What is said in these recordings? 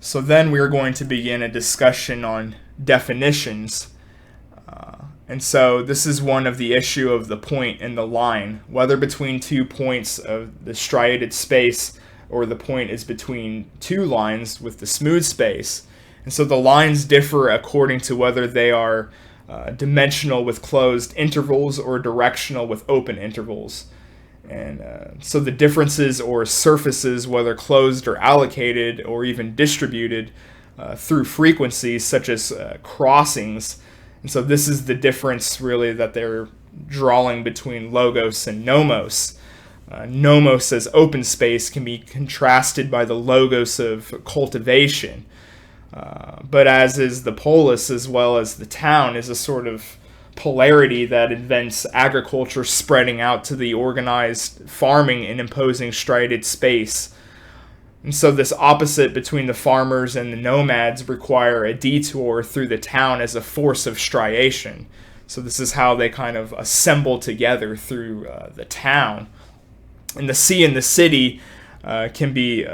So then we're going to begin a discussion on definitions. And so this is one of the issue of the point and the line, whether between 2 points of the striated space or the point is between 2 lines with the smooth space. And so the lines differ according to whether they are dimensional with closed intervals or directional with open intervals. And so the differences or surfaces, whether closed or allocated or even distributed through frequencies such as crossings. And so this is the difference really that they're drawing between logos and nomos. Nomos as open space can be contrasted by the logos of cultivation. But as is the polis as well as the town is a sort of polarity that invents agriculture spreading out to the organized farming and imposing striated space. And so this opposite between the farmers and the nomads require a detour through the town as a force of striation. So this is how they kind of assemble together through the town. And the sea and the city can be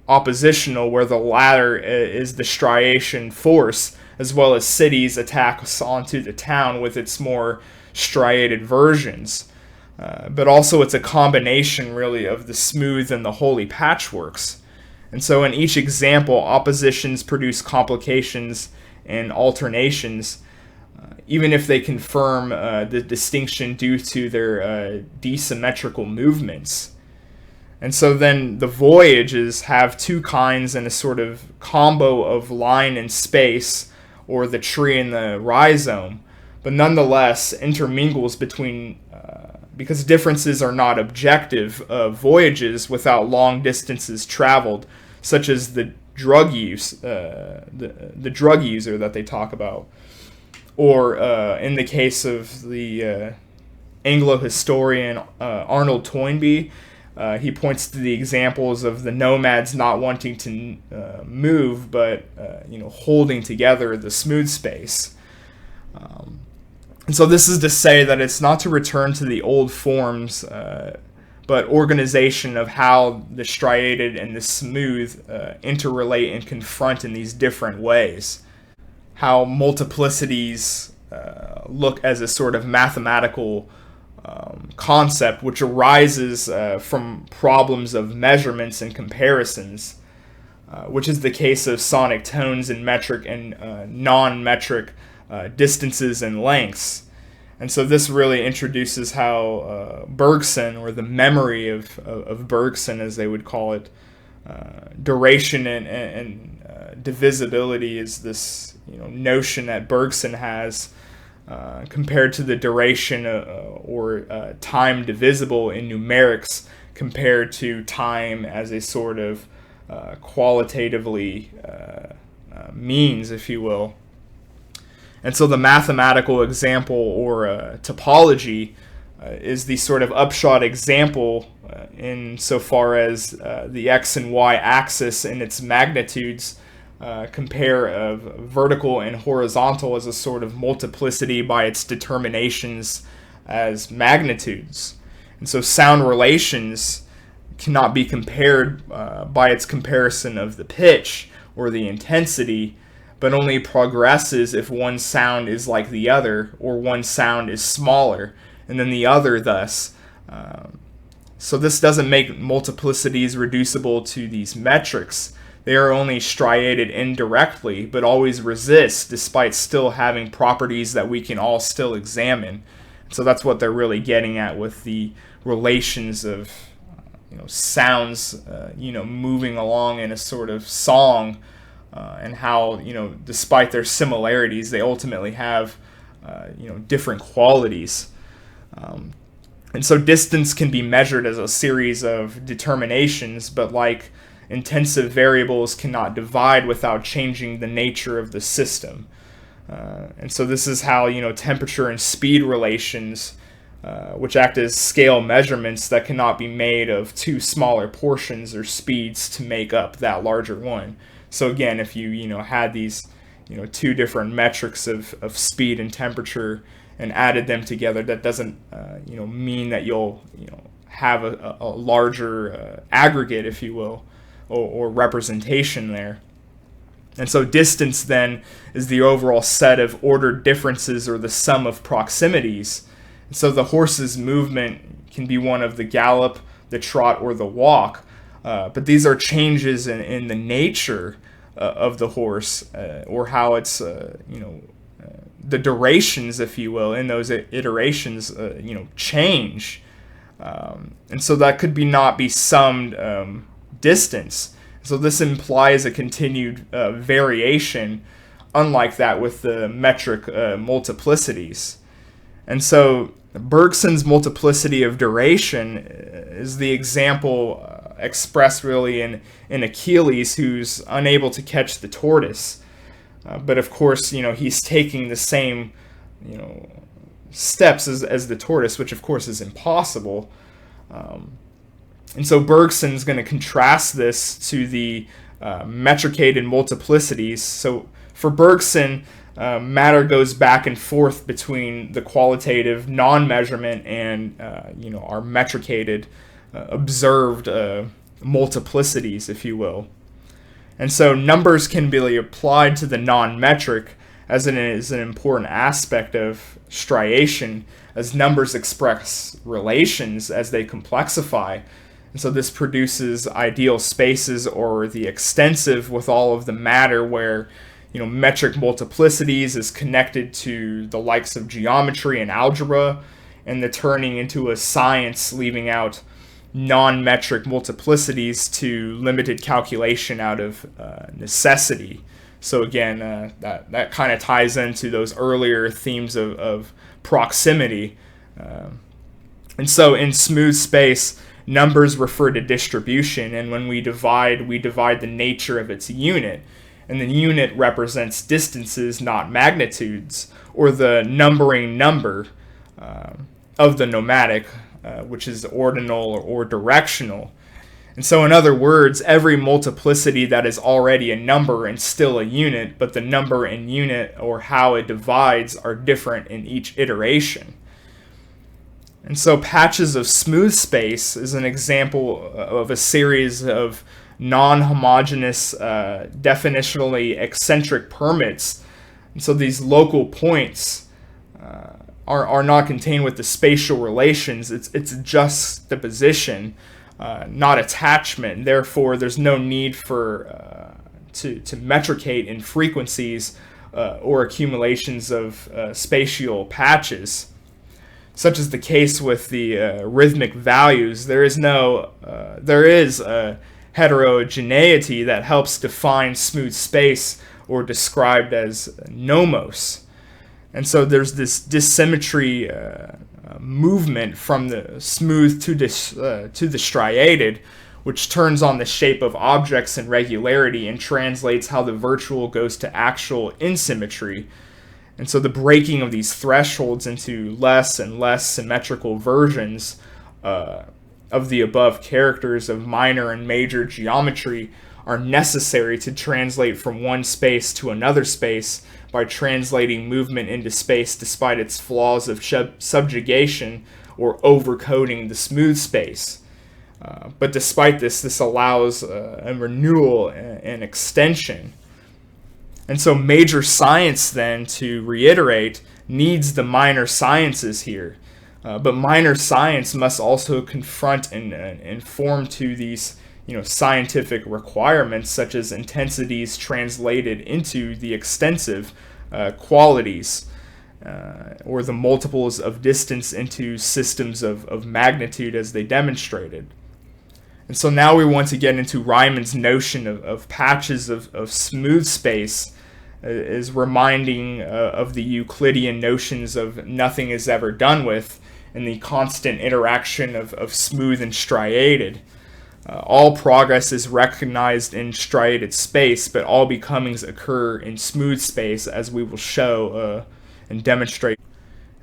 oppositional, where the latter is the striation force, as well as cities attacks onto the town with its more striated versions. But also it's a combination really of the smooth and the holy patchworks. And so in each example, oppositions produce complications and alternations, even if they confirm the distinction due to their desymmetrical movements. And so then the voyages have 2 kinds and a sort of combo of line and space, or the tree and the rhizome, but nonetheless intermingles between, because differences are not objective voyages without long distances traveled, such as the drug use, the drug user that they talk about, or in the case of the Anglo historian Arnold Toynbee. He points to the examples of the nomads not wanting to move, but holding together the smooth space. And so this is to say that it's not to return to the old forms, but organization of how the striated and the smooth interrelate and confront in these different ways. How multiplicities look as a sort of mathematical concept which arises from problems of measurements and comparisons, which is the case of sonic tones in metric and non-metric distances and lengths. And so this really introduces how Bergson, or the memory of Bergson as they would call it, duration and divisibility is this notion that Bergson has compared to the duration or time divisible in numerics compared to time as a sort of qualitatively means, if you will. And so the mathematical example, or topology, is the sort of upshot example in so far as the x and y axis and its magnitudes compare of vertical and horizontal as a sort of multiplicity by its determinations as magnitudes. And so sound relations cannot be compared by its comparison of the pitch or the intensity, but only progresses if one sound is like the other, or one sound is smaller and then the other thus. So this doesn't make multiplicities reducible to these metrics. They are only striated indirectly, but always resist despite still having properties that we can all still examine. So that's what they're really getting at with the relations of sounds moving along in a sort of song, and how despite their similarities they ultimately have different qualities. And so distance can be measured as a series of determinations, but like intensive variables cannot divide without changing the nature of the system. And so this is how temperature and speed relations, which act as scale measurements that cannot be made of 2 smaller portions or speeds to make up that larger one. So again, if you had these 2 different metrics of speed and temperature and added them together, that doesn't mean that you'll have a larger aggregate, if you will, or representation there. And so distance then is the overall set of ordered differences or the sum of proximities. And so the horse's movement can be one of the gallop, the trot, or the walk. But these are changes in the nature of the horse, or how it's, the durations, if you will, in those iterations, change. And so that could not be summed distance. So this implies a continued variation, unlike that with the metric multiplicities. And so Bergson's multiplicity of duration is the example expressed really in Achilles, who's unable to catch the tortoise. But of course, he's taking the same, steps as the tortoise, which of course is impossible. And so Bergson's going to contrast this to the metricated multiplicities. So for Bergson, matter goes back and forth between the qualitative non-measurement and our metricated observed multiplicities, if you will. And so numbers can be applied to the non-metric, as it is an important aspect of striation, as numbers express relations as they complexify. And so this produces ideal spaces, or the extensive with all of the matter, where metric multiplicities is connected to the likes of geometry and algebra, and the turning into a science, leaving out non-metric multiplicities to limited calculation out of necessity. So again, that kind of ties into those earlier themes of proximity. And so in smooth space, numbers refer to distribution, and when we divide the nature of its unit. And the unit represents distances, not magnitudes, or the numbering number of the nomadic, which is ordinal or directional. And so in other words, every multiplicity that is already a number and still a unit, but the number and unit, or how it divides, are different in each iteration. And so patches of smooth space is an example of a series of non-homogeneous, definitionally eccentric permits. And so these local points are not contained with the spatial relations. It's juxtaposition, not attachment. Therefore, there's no need for to metricate in frequencies or accumulations of spatial patches. Such is the case with the rhythmic values. There is a heterogeneity that helps define smooth space, or described as nomos. And so there's this dissymmetry movement from the smooth to the striated, which turns on the shape of objects and regularity and translates how the virtual goes to actual insymmetry. And so the breaking of these thresholds into less and less symmetrical versions of the above characters of minor and major geometry are necessary to translate from one space to another space by translating movement into space despite its flaws of subjugation or overcoding the smooth space. But despite this allows a renewal and extension. And so major science, then, to reiterate, needs the minor sciences here. But minor science must also confront and inform to these scientific requirements, such as intensities translated into the extensive qualities, or the multiples of distance into systems of magnitude, as they demonstrated. And so now we want to get into Riemann's notion of patches of smooth space, is reminding of the Euclidean notions of nothing is ever done with, and the constant interaction of smooth and striated. All progress is recognized in striated space, but all becomings occur in smooth space, as we will show and demonstrate.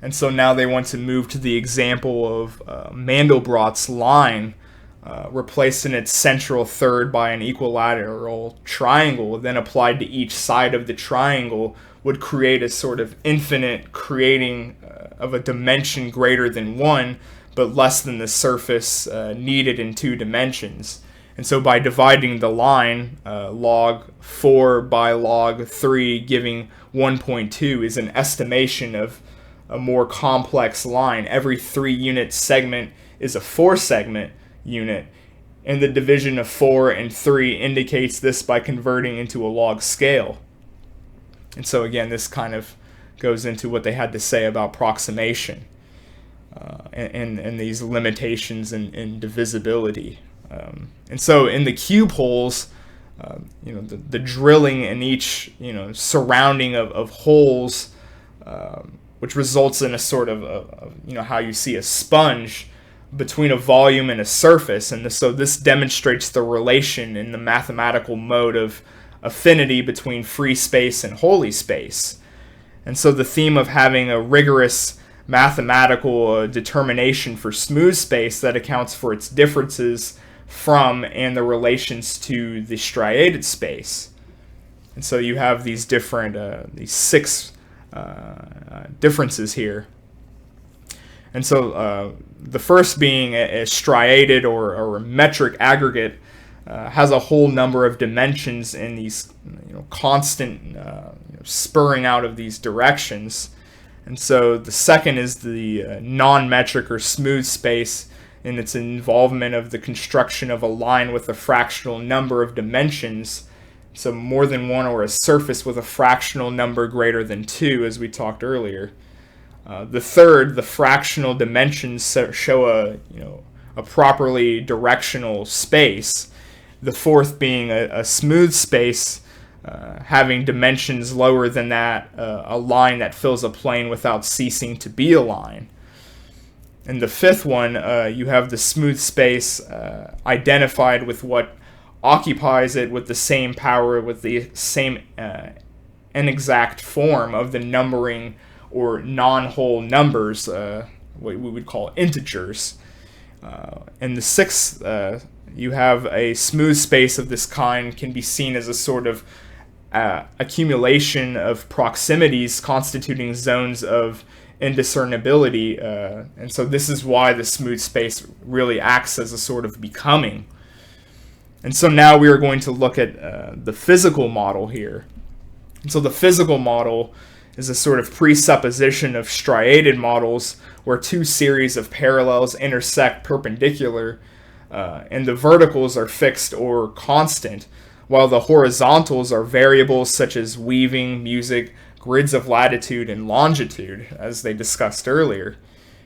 And so now they want to move to the example of Mandelbrot's line, replaced in its central third by an equilateral triangle, then applied to each side of the triangle, would create a sort of infinite creating of a dimension greater than one, but less than the surface needed in 2 dimensions. And so by dividing the line, log 4 by log 3 giving 1.2 is an estimation of a more complex line. Every 3-unit segment is a 4-segment unit, and the division of 4 and 3 indicates this by converting into a log scale. And so again, this kind of goes into what they had to say about approximation and these limitations in divisibility. And so in the cube holes, the drilling in each surrounding of holes, which results in a sort of how you see a sponge between a volume and a surface. And so this demonstrates the relation in the mathematical mode of affinity between free space and Holy space. And so the theme of having a rigorous mathematical determination for smooth space that accounts for its differences from and the relations to the striated space. And so you have these different, these 6 differences here. And so the first being a striated or a metric aggregate has a whole number of dimensions in these constant spurring out of these directions. And so the second is the non-metric or smooth space in its involvement of the construction of a line with a fractional number of dimensions, so more than one, or a surface with a fractional number greater than 2, as we talked earlier. The third, the fractional dimensions show a properly directional space. The fourth being a smooth space having dimensions lower than that, a line that fills a plane without ceasing to be a line. And the fifth one, you have the smooth space identified with what occupies it with the same power, with the same inexact form of the numbering or non-whole numbers, what we would call integers. And the sixth, you have a smooth space of this kind can be seen as a sort of accumulation of proximities constituting zones of indiscernibility, and so this is why the smooth space really acts as a sort of becoming. And so now we are going to look at the physical model here. And so the physical model is a sort of presupposition of striated models where 2 series of parallels intersect perpendicular, and the verticals are fixed or constant, while the horizontals are variables such as weaving, music, grids of latitude and longitude, as they discussed earlier.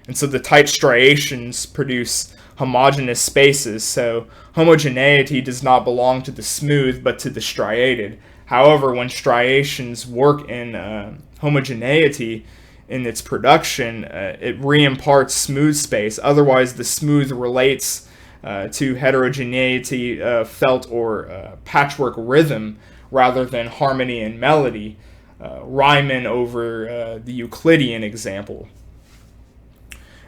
And so the tight striations produce homogeneous spaces, so homogeneity does not belong to the smooth but to the striated. However, when striations work in homogeneity in its production, it re-imparts smooth space. Otherwise, the smooth relates to heterogeneity, felt or patchwork rhythm rather than harmony and melody. Riemann over the Euclidean example.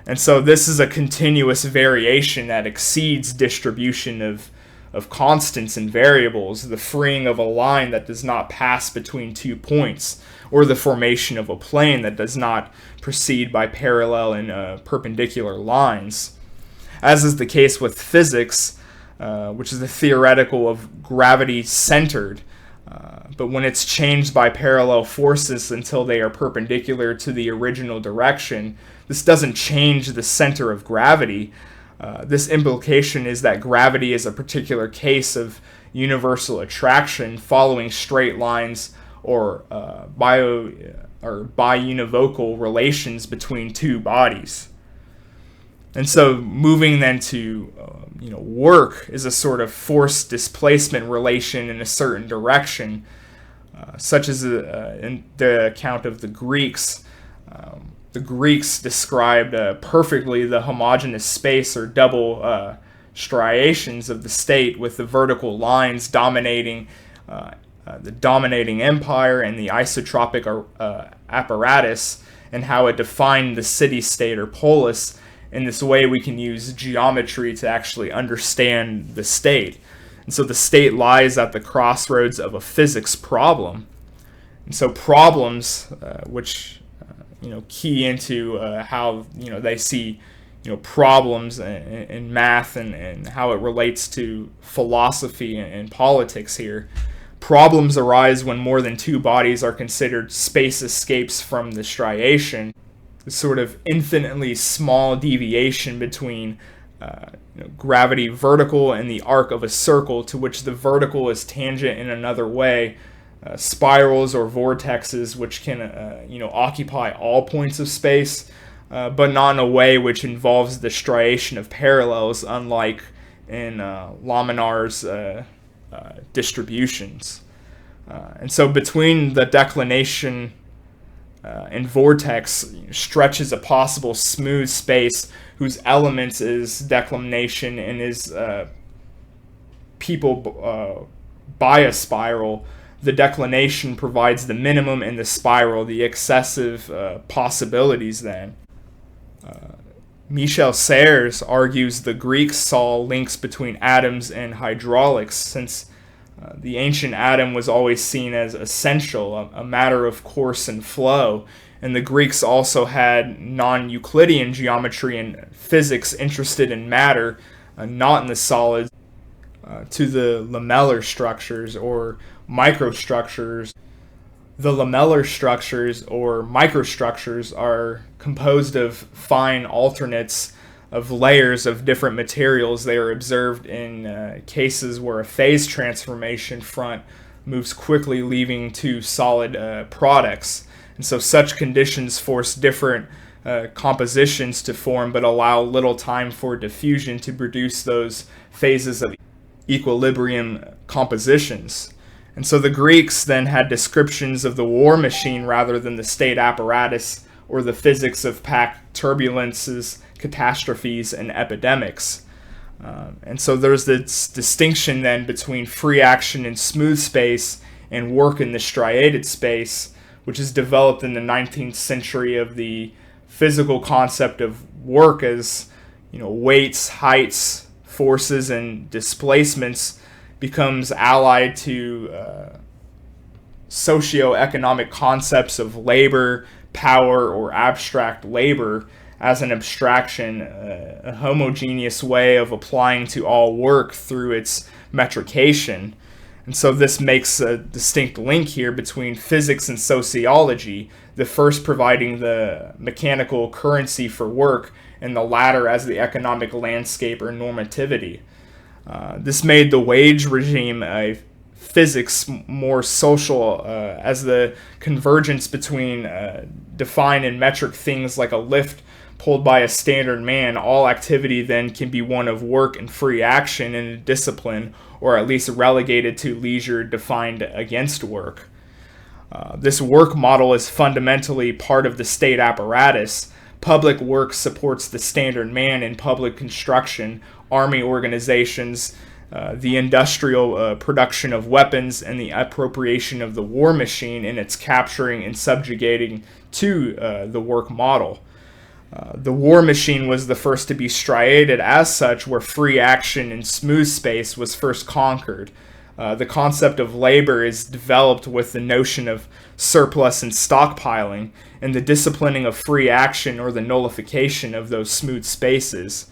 And so this is a continuous variation that exceeds distribution of constants and variables, the freeing of a line that does not pass between 2 points, or the formation of a plane that does not proceed by parallel and perpendicular lines. As is the case with physics, which is the theoretical of gravity-centered, but when it's changed by parallel forces until they are perpendicular to the original direction, this doesn't change the center of gravity. This implication is that gravity is a particular case of universal attraction following straight lines or biunivocal relations between 2 bodies. And so moving then to work is a sort of force displacement relation in a certain direction, such as in the account of the Greeks. The Greeks described perfectly the homogeneous space or double striations of the state, with the vertical lines dominating the dominating empire and the isotropic apparatus, and how it defined the city-state or polis. In this way, we can use geometry to actually understand the state. And so the state lies at the crossroads of a physics problem. And so problems, which key into how they see problems in math and how it relates to philosophy and politics here. Problems arise when more than two bodies are considered space escapes from the striation, the sort of infinitely small deviation between gravity vertical and the arc of a circle, to which the vertical is tangent in another way, spirals or vortexes which can occupy all points of space, but not in a way which involves the striation of parallels, unlike in Laminar's distributions. And so between the declination and vortex stretches a possible smooth space whose elements is declination and is people by a spiral. The declination provides the minimum and the spiral the excessive possibilities then. Michel Serres argues the Greeks saw links between atoms and hydraulics, since the ancient atom was always seen as essential, a matter of course and flow, and the Greeks also had non-Euclidean geometry and physics interested in matter, not in the solids, to the lamellar structures or microstructures. The lamellar structures or microstructures are composed of fine alternates of layers of different materials. They are observed in cases where a phase transformation front moves quickly, leaving two solid products. And so such conditions force different compositions to form, but allow little time for diffusion to produce those phases of equilibrium compositions. And so the Greeks then had descriptions of the war machine rather than the state apparatus or the physics of packed turbulences, catastrophes, and epidemics. And so there's this distinction then between free action in smooth space and work in the striated space, which is developed in the 19th century of the physical concept of work as, weights, heights, forces, and displacements becomes allied to socio-economic concepts of labor, power, or abstract labor as an abstraction, a homogeneous way of applying to all work through its metrication. And so this makes a distinct link here between physics and sociology, the first providing the mechanical currency for work, and the latter as the economic landscape or normativity. This made the wage regime a physics more social, as the convergence between defined and metric things like a lift pulled by a standard man. All activity then can be one of work and free action in a discipline, or at least relegated to leisure defined against work. This work model is fundamentally part of the state apparatus. Public work supports the standard man in public construction, army organizations, the industrial production of weapons, and the appropriation of the war machine in its capturing and subjugating to the work model. The war machine was the first to be striated as such, where free action in smooth space was first conquered. The concept of labor is developed with the notion of surplus and stockpiling, and the disciplining of free action or the nullification of those smooth spaces.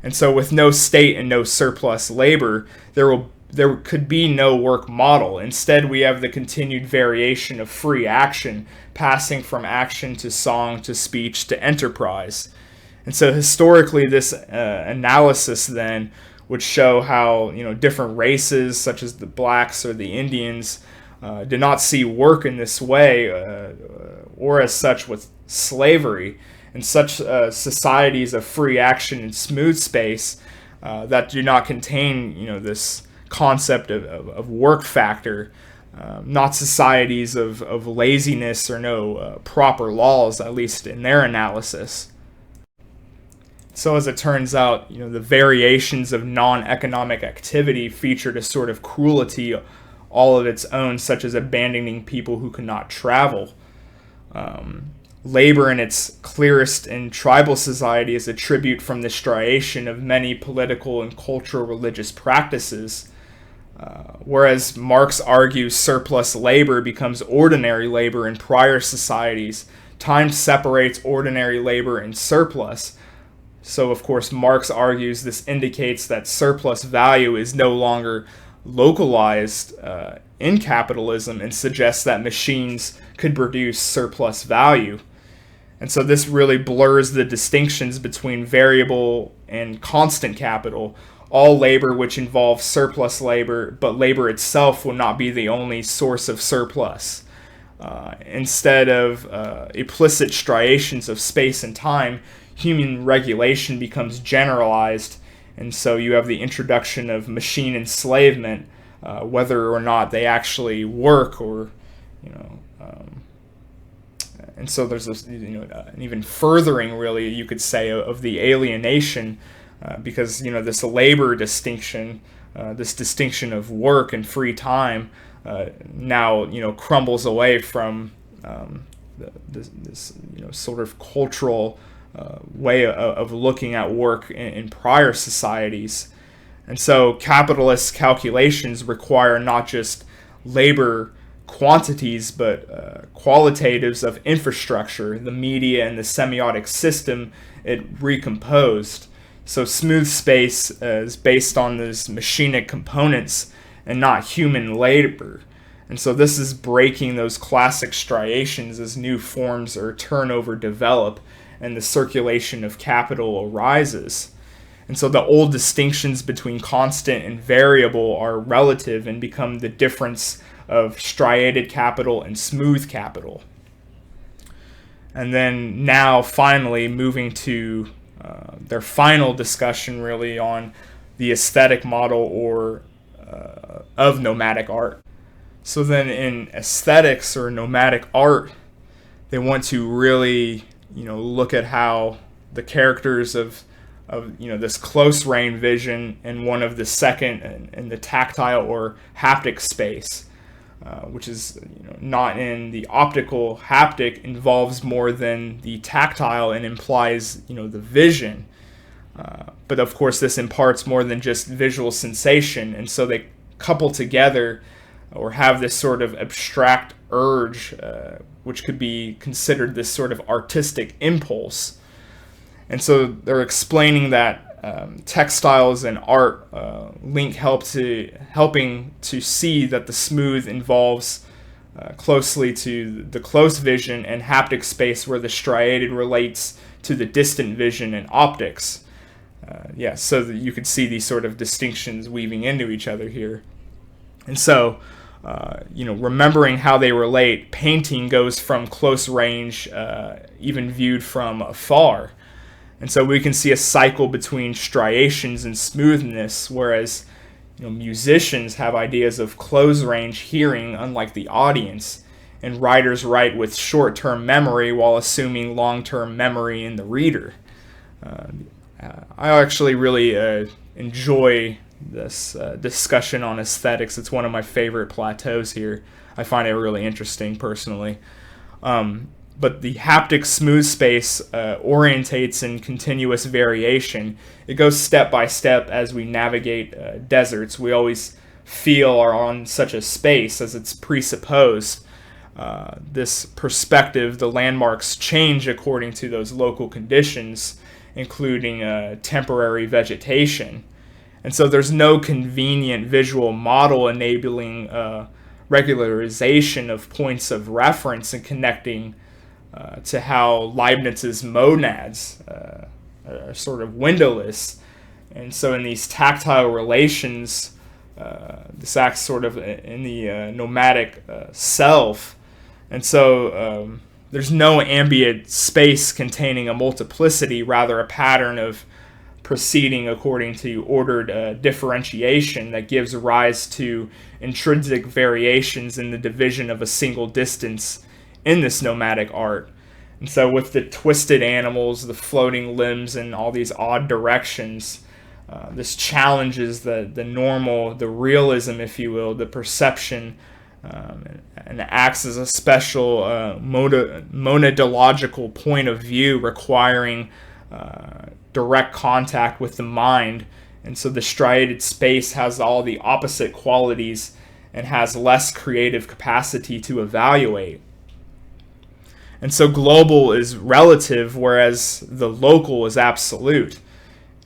And so with no state and no surplus labor, there could be no work model. Instead, we have the continued variation of free action, passing from action to song to speech to enterprise. And so historically, this analysis then would show how different races, such as the blacks or the Indians, did not see work in this way, or as such with slavery. And such societies of free action and smooth space that do not contain this concept of work factor, not societies of laziness or no proper laws, at least in their analysis. So as it turns out, the variations of non-economic activity featured a sort of cruelty all of its own, such as abandoning people who could not travel. Labor in its clearest in tribal society is a tribute from the striation of many political and cultural religious practices, whereas Marx argues surplus labor becomes ordinary labor in prior societies. Time separates ordinary labor and surplus, So, of course, Marx argues this indicates that surplus value is no longer localized in capitalism, and suggests that machines could produce surplus value. And so this really blurs the distinctions between variable and constant capital. All labor which involves surplus labor, but labor itself will not be the only source of surplus. Instead of implicit striations of space and time, human regulation becomes generalized, and so you have the introduction of machine enslavement, whether or not they actually work, or and so there's this, an even furthering, really, you could say, of the alienation, because this labor distinction, this distinction of work and free time, now crumbles away from this sort of cultural way of looking at work in prior societies. And so capitalist calculations require not just labor quantities, but qualitatives of infrastructure, the media and the semiotic system it recomposed. So smooth space is based on those machinic components and not human labor. And so this is breaking those classic striations as new forms or turnover develop and the circulation of capital arises. And so the old distinctions between constant and variable are relative and become the difference of striated capital and smooth capital. And then now finally moving to their final discussion, really, on the aesthetic model or of nomadic art. So then in aesthetics or nomadic art, they want to really look at how the characters of this close range vision and one of the second in the tactile or haptic space, which is not in the optical. Haptic involves more than the tactile and implies the vision, but of course this imparts more than just visual sensation, and so they couple together or have this sort of abstract urge, which could be considered this sort of artistic impulse. And so they're explaining that textiles and art helping to see that the smooth involves closely to the close vision, and haptic space where the striated relates to the distant vision and optics. So that you could see these sort of distinctions weaving into each other here. And so, remembering how they relate, painting goes from close range, even viewed from afar. And so we can see a cycle between striations and smoothness, whereas musicians have ideas of close range hearing, unlike the audience, and writers write with short-term memory while assuming long-term memory in the reader. I actually really enjoy this discussion on aesthetics. It's one of my favorite plateaus here. I find it really interesting personally. But the haptic smooth space orientates in continuous variation. It goes step by step as we navigate deserts. We always feel are on such a space as it's presupposed. This perspective, the landmarks change according to those local conditions, including temporary vegetation. And so there's no convenient visual model enabling regularization of points of reference and connecting to how Leibniz's monads are sort of windowless. And so in these tactile relations, this acts sort of in the nomadic self. And so there's no ambient space containing a multiplicity, rather a pattern of proceeding according to ordered differentiation that gives rise to intrinsic variations in the division of a single distance in this nomadic art. And so with the twisted animals, the floating limbs, and all these odd directions, this challenges the normal, the realism, if you will, the perception, and acts as a special monadological point of view requiring direct contact with the mind. And so the striated space has all the opposite qualities and has less creative capacity to evaluate. And so global is relative, whereas the local is absolute.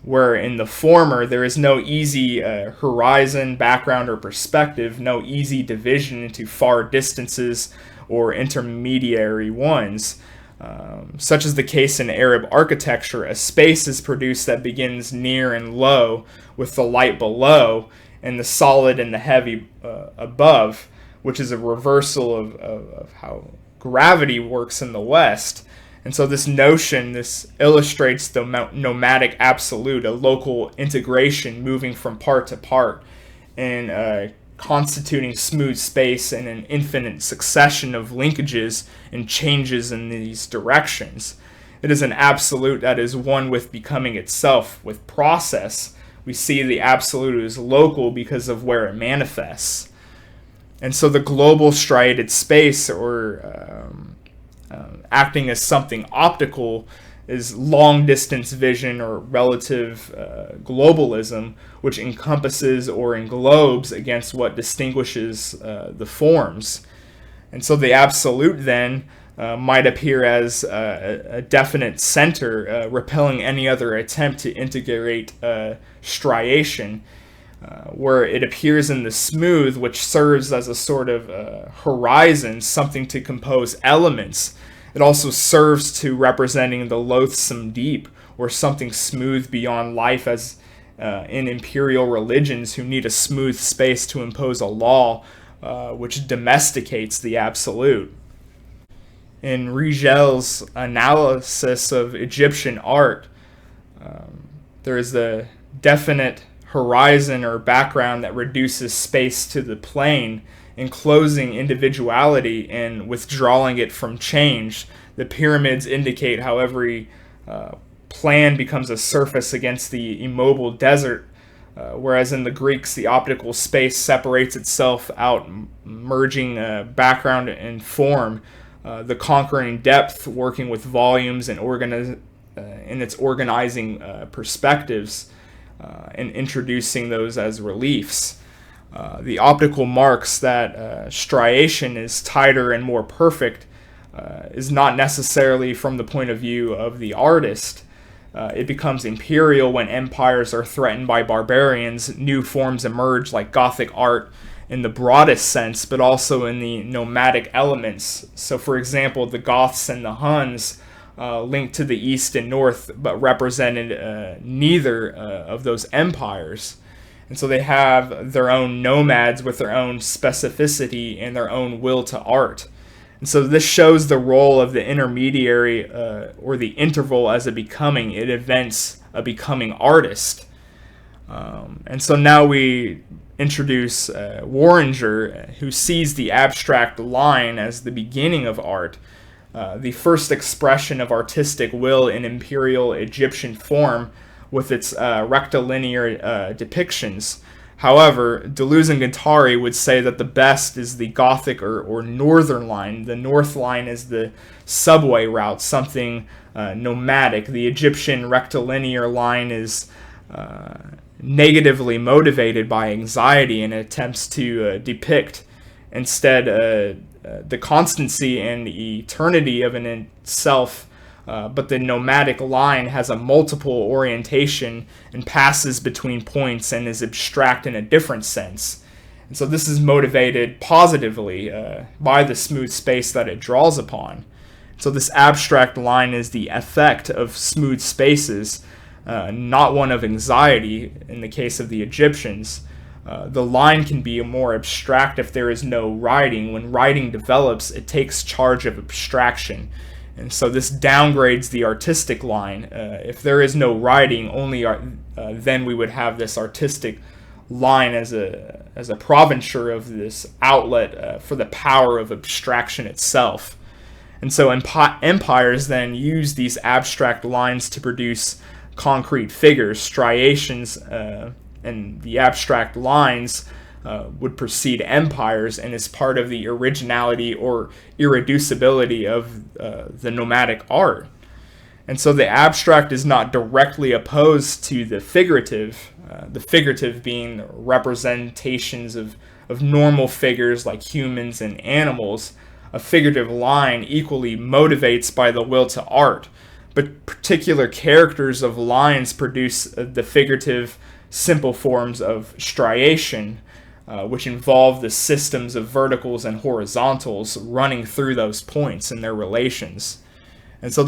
Where in the former, there is no easy horizon, background, or perspective, no easy division into far distances or intermediary ones. Such is the case in Arab architecture. A space is produced that begins near and low, with the light below and the solid and the heavy above, which is a reversal of how gravity works in the West. And so this illustrates the nomadic absolute, a local integration moving from part to part and constituting smooth space in an infinite succession of linkages and changes in these directions. It is an absolute that is one with becoming itself. With process, we see the absolute is local because of where it manifests. And so the global striated space, or acting as something optical, is long-distance vision or relative globalism, which encompasses or englobes against what distinguishes the forms. And so the absolute then might appear as a definite center, repelling any other attempt to integrate striation, where it appears in the smooth, which serves as a sort of horizon, something to compose elements. It also serves to representing the loathsome deep, or something smooth beyond life, as in imperial religions who need a smooth space to impose a law which domesticates the absolute. In Rigel's analysis of Egyptian art, there is the definite horizon or background that reduces space to the plane, enclosing individuality and withdrawing it from change. The pyramids indicate how every plan becomes a surface against the immobile desert, whereas in the Greeks, the optical space separates itself out, merging background and form, the conquering depth working with volumes and in its organizing perspectives, and introducing those as reliefs. The optical marks that striation is tighter and more perfect is not necessarily from the point of view of the artist. It becomes imperial when empires are threatened by barbarians. New forms emerge, like Gothic art in the broadest sense, but also in the nomadic elements. So, for example, the Goths and the Huns linked to the east and north, but represented neither of those empires. And so they have their own nomads with their own specificity and their own will to art. And so this shows the role of the intermediary or the interval as a becoming. It invents a becoming artist. And so now we introduce Warringer, who sees the abstract line as the beginning of art, the first expression of artistic will in imperial Egyptian form, with its rectilinear depictions. However, Deleuze and Guattari would say that the best is the Gothic or northern line. The north line is the subway route, something nomadic. The Egyptian rectilinear line is negatively motivated by anxiety and attempts to depict instead the constancy and eternity of an itself. But the nomadic line has a multiple orientation and passes between points and is abstract in a different sense. And so this is motivated positively by the smooth space that it draws upon. So this abstract line is the effect of smooth spaces, not one of anxiety in the case of the Egyptians. The line can be more abstract if there is no writing. When writing develops, it takes charge of abstraction. And so this downgrades the artistic line. If there is no writing, only then we would have this artistic line as a proventure of this outlet for the power of abstraction itself. And so empires then use these abstract lines to produce concrete figures, striations, and the abstract lines would precede empires and is part of the originality or irreducibility of the nomadic art. And so the abstract is not directly opposed to the figurative being representations of normal figures like humans and animals, a figurative line equally motivates by the will to art, but particular characters of lines produce the figurative simple forms of striation, which involve the systems of verticals and horizontals running through those points and their relations. And so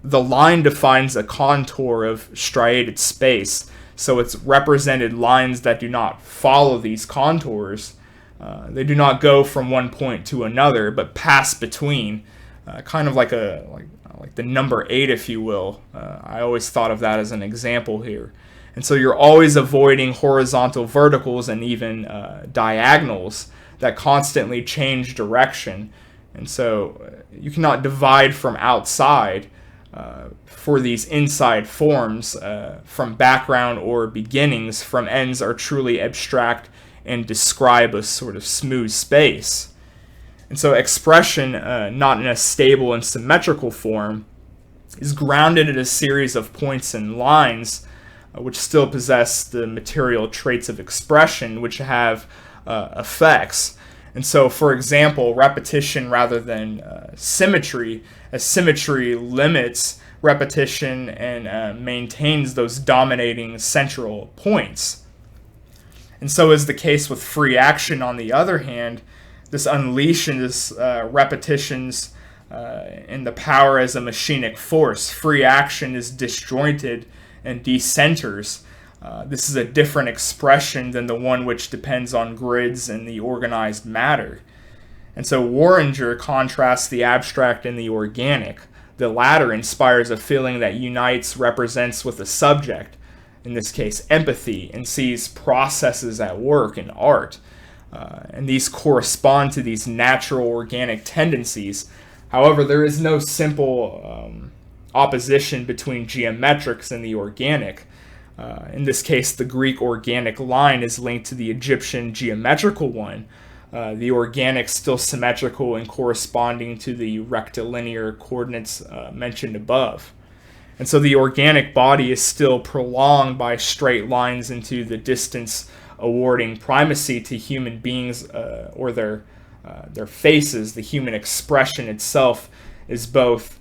the line defines a contour of striated space, so it's represented lines that do not follow these contours. They do not go from one point to another, but pass between, kind of like the number 8, if you will. I always thought of that as an example here. And so you're always avoiding horizontal verticals and even diagonals that constantly change direction. And so you cannot divide from outside for these inside forms from background or beginnings from ends are truly abstract and describe a sort of smooth space. And so expression, not in a stable and symmetrical form, is grounded in a series of points and lines which still possess the material traits of expression, which have effects. And so, for example, repetition rather than symmetry, as symmetry limits repetition and maintains those dominating central points. And so is the case with free action, on the other hand. This unleashes repetitions and the power as a machinic force. Free action is disjointed and decenters. This is a different expression than the one which depends on grids and the organized matter. And so Warringer contrasts the abstract and the organic. The latter inspires a feeling that unites, represents with a subject, in this case empathy, and sees processes at work in art. And these correspond to these natural organic tendencies. However, there is no simple opposition between geometrics and the organic. In this case, the Greek organic line is linked to the Egyptian geometrical one, the organic still symmetrical and corresponding to the rectilinear coordinates mentioned above. And so the organic body is still prolonged by straight lines into the distance, awarding primacy to human beings or their faces. The human expression itself is both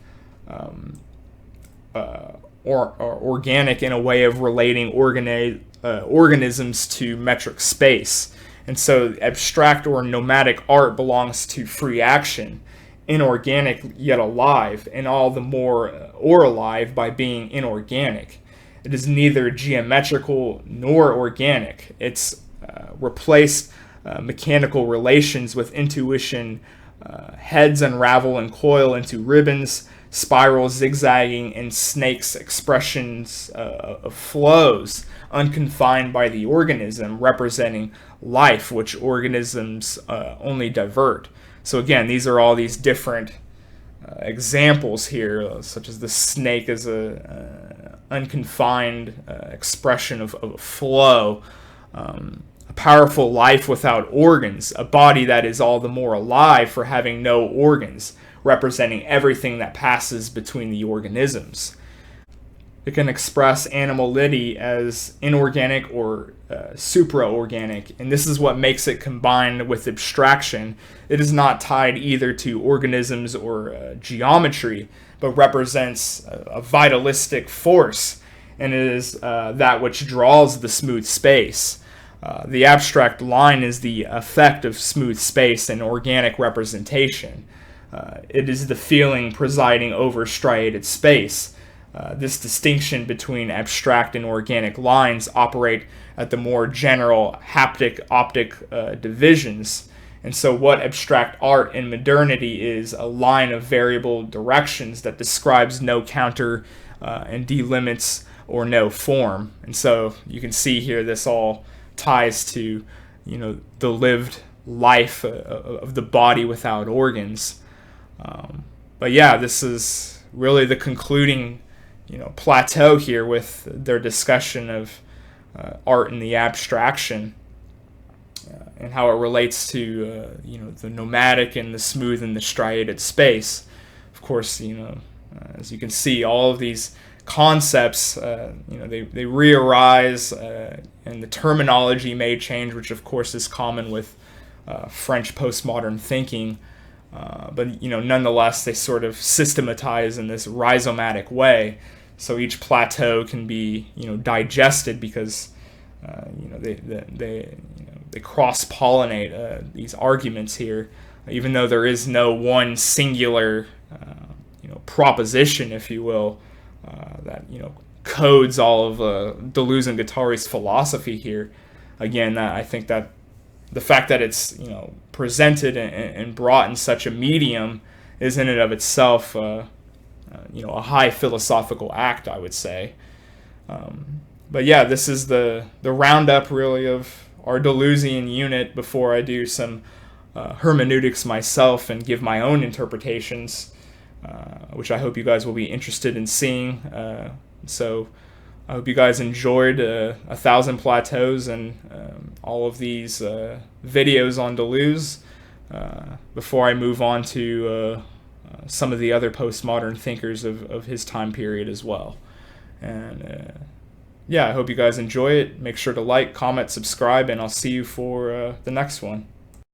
organic in a way of relating organisms to metric space. And so abstract or nomadic art belongs to free action, inorganic yet alive, and all the more or alive by being inorganic. It is neither geometrical nor organic. It's replaced mechanical relations with intuition. Heads unravel and coil into ribbons, spirals zigzagging, and snakes expressions of flows, unconfined by the organism, representing life, which organisms only divert. So again, these are all these different examples here, such as the snake as a unconfined expression of flow, a powerful life without organs, a body that is all the more alive for having no organs, representing everything that passes between the organisms. It can express animality as inorganic or supraorganic, and this is what makes it combined with abstraction. It is not tied either to organisms or geometry, but represents a vitalistic force, and it is that which draws the smooth space. The abstract line is the effect of smooth space and organic representation. It is the feeling presiding over striated space. This distinction between abstract and organic lines operate at the more general haptic-optic divisions. And so what abstract art in modernity is a line of variable directions that describes no counter and delimits or no form. And so you can see here this all ties to, the lived life of the body without organs. But yeah, this is really the concluding plateau here with their discussion of art and the abstraction and how it relates to the nomadic and the smooth and the striated space. Of course, as you can see, all of these concepts they re-arise and the terminology may change, which of course is common with French postmodern thinking. But nonetheless, they sort of systematize in this rhizomatic way, so each plateau can be digested because they cross-pollinate these arguments here, even though there is no one singular proposition, if you will, that codes all of Deleuze and Guattari's philosophy here. Again, I think that the fact that it's presented and brought in such a medium is in and of itself a high philosophical act, I would say. But yeah, this is the roundup really of our Deleuzian unit before I do some hermeneutics myself and give my own interpretations, which I hope you guys will be interested in seeing. So I hope you guys enjoyed 1,000 Plateaus and all of these videos on Deleuze before I move on to some of the other postmodern thinkers of his time period as well. And yeah, I hope you guys enjoy it. Make sure to like, comment, subscribe, and I'll see you for the next one.